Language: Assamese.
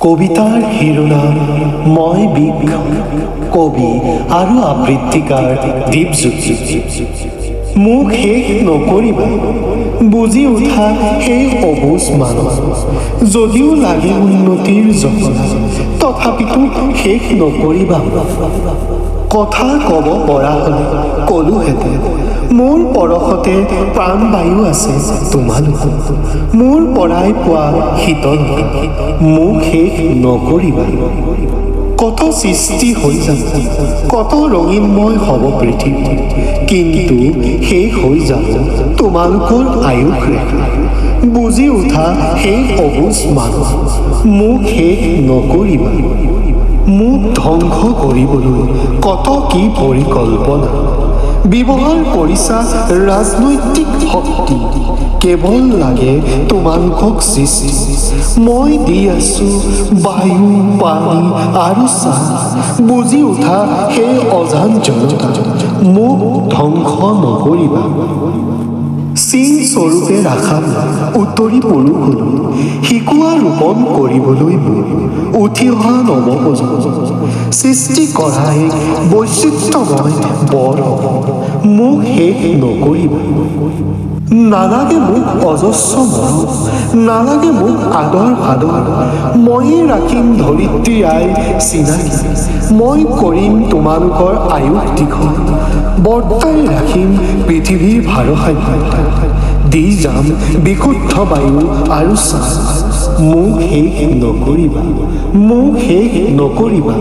কবিতাৰ শিৰোনাম মই বিজ্ঞ কবি আৰু আবৃত্তিকাৰ দীপজ্যোতি। মোক শেষ নকৰিবা বুজি উঠা সেই অবুজ মানৱ, যদিও লাগে উন্নতিৰ জখলা, তথাপিতো শেষ নকৰিবা। কথা ক'ব পৰা হ'লে ক'লোহেঁতেন, মোৰ পৰশতে প্ৰাণবায়ু আছে তোমালোকৰ, মোৰ পৰাই পোৱা শীতলতা, মোক শেষ নকৰিবা। কত সৃষ্টি হৈ যাব, কত ৰঙীনময় হ'ব পৃথিৱী, কিন্তু শেষ হৈ যাব তোমালোকৰ আয়ুস ৰেখা। বুজি উঠা সেই অবুজ মানুহ, মোক শেষ নকৰিবা। মোক ধ্বংস কৰিবলৈ কত কি পৰিকল্পনা, ব্যৱহাৰ কৰিছা ৰাজনৈতিক শক্তি, কেৱল লাগে তোমালোকক সৃষ্টি। মই দি আছো বায়ু, পানী আৰু ছাঁ, বুজি উঠা সেই অজান জনতা, মোক ধ্বংস নকৰিবা। চিন স্বৰূপে ৰাখা উত্তৰি পুৰুষলৈ, শিকোৱা ৰোপণ কৰিবলৈ মোৰ উঠি অহা নৱপ্ৰজন্ম, সৃষ্টি কৰা এক বৈচিত্ৰ্যময় বৰ, মোক শেষ নকৰিবা। নালাগে মোক অজস্ৰ মৰম, নালাগে মোক আদৰ সাদৰ, ময়েই ৰাখিম ধৰিত্ৰী আই চিনাকি, মই কৰিম তোমালোকৰ আয়ুস দীঘল, বৰ্তাই ৰাখিম পৃথিৱীৰ ভাৰসাম্যতা, দি যাম বিশুদ্ধ বায়ু আৰু ছাঁ, মোক শেষ নকৰিবা, মোক শেষ নকৰিবা।